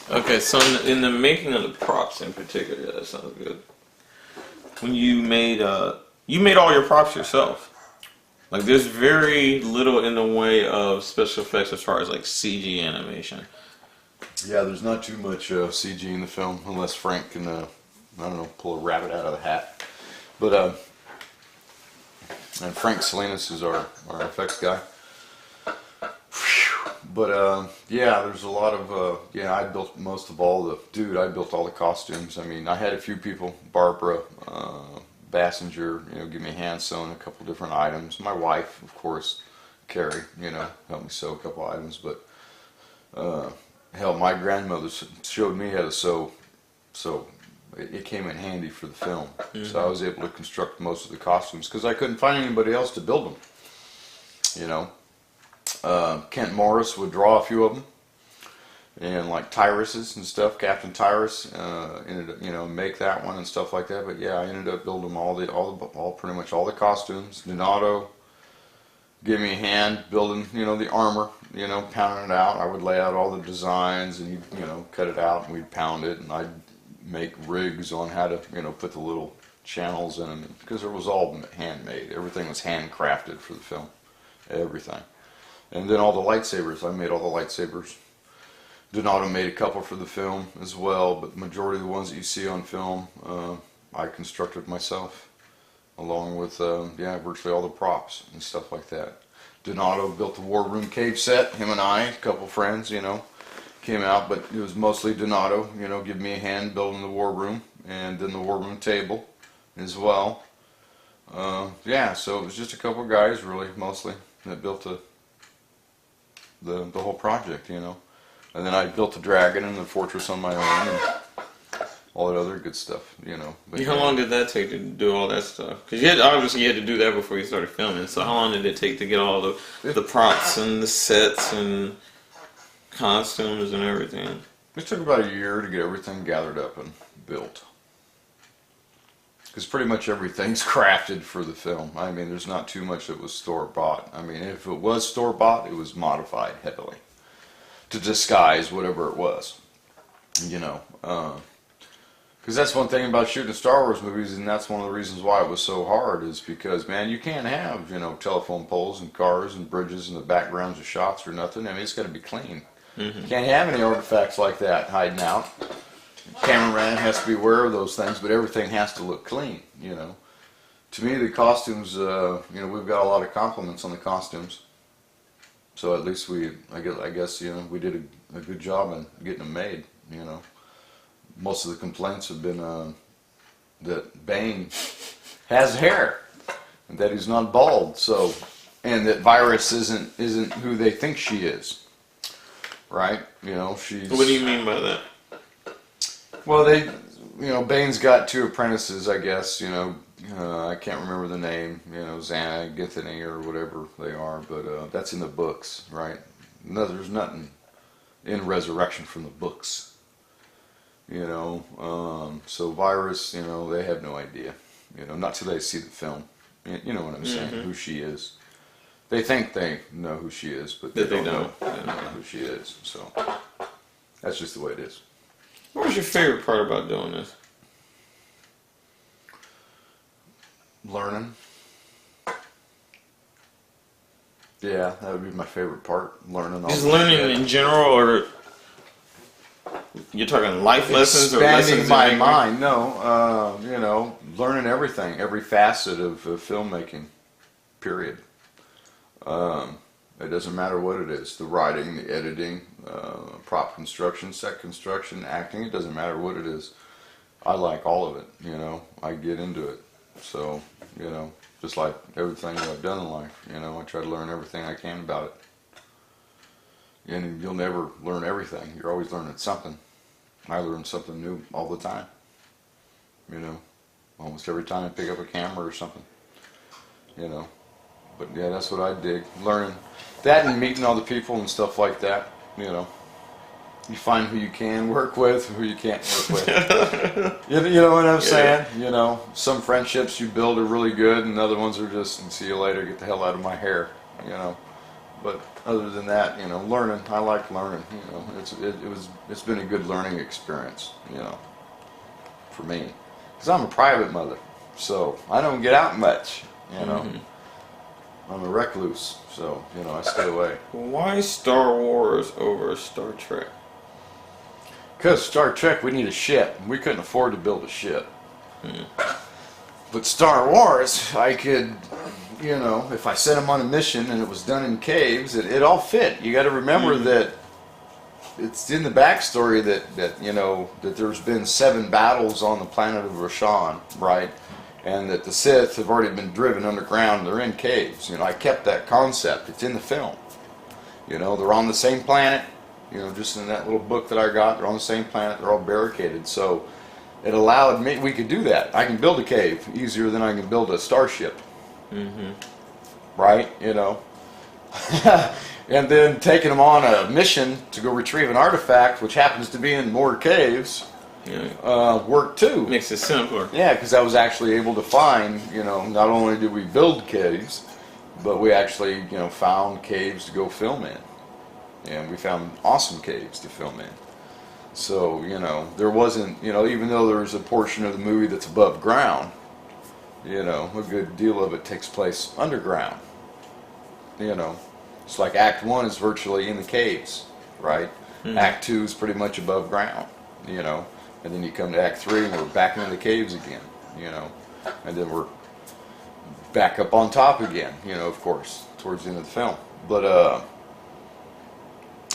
Okay, so in the making of the props in particular, that sounds good. When you made all your props yourself. Like there's very little in the way of special effects as far as like CG animation. Yeah, there's not too much CG in the film unless Frank can, I don't know, pull a rabbit out of the hat. But and Frank Salinas is our effects guy. But yeah, there's a lot of yeah. I built most of all I built all the costumes. I mean, I had a few people, Barbara, Bassinger, give me a hand sewing a couple different items. My wife, of course, Carrie, helped me sew a couple items. But hell, my grandmother showed me how to sew, so it came in handy for the film. Mm-hmm. So I was able to construct most of the costumes because I couldn't find anybody else to build them. Kent Morris would draw a few of them, and like Tyrus's and stuff. Captain Tyrus ended up, make that one and stuff like that. But yeah, I ended up building pretty much all the costumes. Donato gave me a hand building, the armor, pounding it out. I would lay out all the designs, and he'd, cut it out, and we'd pound it, and I'd make rigs on how to, put the little channels in them, because it was all handmade. Everything was handcrafted for the film, everything. And then all the lightsabers, I made all the lightsabers. Donato made a couple for the film as well, but the majority of the ones that you see on film, I constructed myself, along with, virtually all the props and stuff like that. Donato built the War Room cave set, him and I, a couple friends, came out, but it was mostly Donato, give me a hand building the War Room, and then the War Room table as well. So it was just a couple guys, really, mostly, that built the whole project, And then I built the dragon and the fortress on my own and all that other good stuff, But, how long did that take to do all that stuff? Because obviously you had to do that before you started filming. So how long did it take to get all the props and the sets and costumes and everything? It took about a year to get everything gathered up and built. Because pretty much everything's crafted for the film. I mean, there's not too much that was store-bought. I mean, if it was store-bought, it was modified heavily to disguise whatever it was. Because that's one thing about shooting Star Wars movies, and that's one of the reasons why it was so hard, is because, man, you can't have, telephone poles and cars and bridges and the backgrounds of shots or nothing. I mean, it's got to be clean. Mm-hmm. You can't have any artifacts like that hiding out. Cameraman has to be aware of those things, but everything has to look clean, To me, the costumes, we've got a lot of compliments on the costumes. So at least I guess, we did a good job in getting them made, Most of the complaints have been that Bane has hair, and that he's not bald, and that Virus isn't who they think she is, right? She's... What do you mean by that? Well, Bane's got two apprentices, I guess, I can't remember the name, Xana, Githany, or whatever they are, but that's in the books, right? No, there's nothing in Resurrection from the books, so Virus, they have no idea, not till they see the film, you know what I'm saying, mm-hmm. who she is. They think they know who she is, but they don't know who she is, so that's just the way it is. What was your favorite part about doing this? Learning. Yeah, that would be my favorite part. Learning all. Just learning in general, or you're talking life lessons or lessons expanding my mind? No, learning everything, every facet of filmmaking. Period. It doesn't matter what it is, the writing, the editing, prop construction, set construction, acting, it doesn't matter what it is. I like all of it, I get into it. So, just like everything that I've done in life, I try to learn everything I can about it. And you'll never learn everything, you're always learning something. I learn something new all the time, almost every time I pick up a camera or something, But yeah, that's what I dig. Learning that and meeting all the people and stuff like that. You find who you can work with, who you can't work with. you know what I'm saying? Some friendships you build are really good, and other ones are just, see you later, get the hell out of my hair. But other than that, you know, learning. I like learning. You know, it's been a good learning experience. You know, for me, because I'm a private mother, so I don't get out much. You know, I'm a recluse, so you know I stay away. Why Star Wars over Star Trek? Because Star Trek, we need a ship. We couldn't afford to build a ship. But Star Wars, I could, you know, if I sent them on a mission and it was done in caves, it all fit. You got to remember that it's in the backstory that you know that there's been 7 battles on the planet of Roshan, right? And that the Sith have already been driven underground. They're in caves. You know, I kept that concept. It's in the film. You know, they're on the same planet. You know, just in that little book that I got, they're on the same planet. They're all barricaded. So it allowed me, we could do that. I can build a cave easier than I can build a starship. Right? You know. And then taking them on a mission to go retrieve an artifact, which happens to be in more caves, worked too. Makes it simpler. Yeah, because I was actually able to find, you know, not only did we build caves, but we actually, you know, found caves to go film in. And we found awesome caves to film in. So, you know, there wasn't, you know, even though there's a portion of the movie that's above ground, you know, a good deal of it takes place underground. You know, it's like Act 1 is virtually in the caves, right? Act 2 is pretty much above ground, you know. And then you come to Act 3 and we're back into the caves again, you know. And then we're back up on top again, you know, of course, towards the end of the film. But,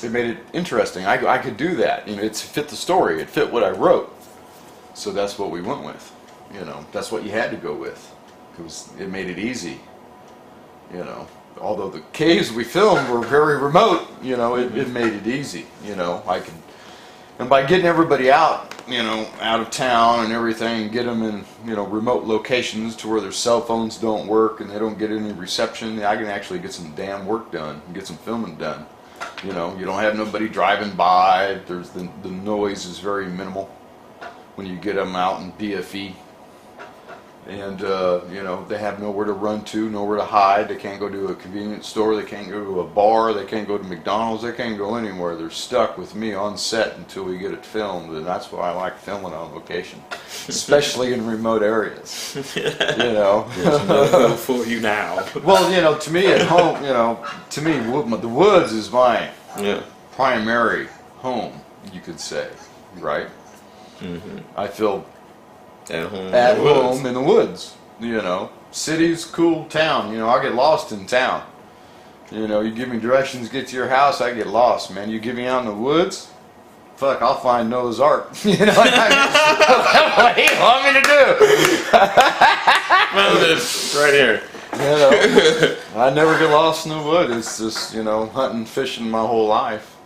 it made it interesting. I could do that. You know, it fit the story. It fit what I wrote. So that's what we went with. You know, that's what you had to go with. Because it made it easy. You know, although the caves we filmed were very remote, you know, it made it easy. You know, and by getting everybody out, you know, out of town and everything, get them in, you know, remote locations to where their cell phones don't work and they don't get any reception, I can actually get some damn work done and get some filming done. You know, you don't have nobody driving by. There's the noise is very minimal when you get them out in DFE. And, you know, they have nowhere to run to, nowhere to hide. They can't go to a convenience store. They can't go to a bar. They can't go to McDonald's. They can't go anywhere. They're stuck with me on set until we get it filmed. And that's why I like filming on location, especially in remote areas. You know. There's no for you now. Well, you know, to me at home, you know, to me, the woods is my primary home, you could say, right? I feel at home in the woods, you know. City's cool, town, you know, I get lost in town. You know, you give me directions to get to your house, I get lost, man. You get me out in the woods, fuck, I'll find Noah's Ark. You know, what do you want me to do? Found this right here. You know, I never get lost in the wood. It's just, you know, hunting, fishing my whole life.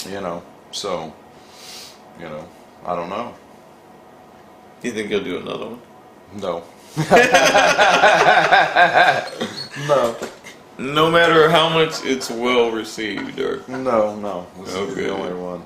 You know, so, you know, I don't know. Do you think you'll do another one? No. No. No matter how much it's well received, or No. This is the only one.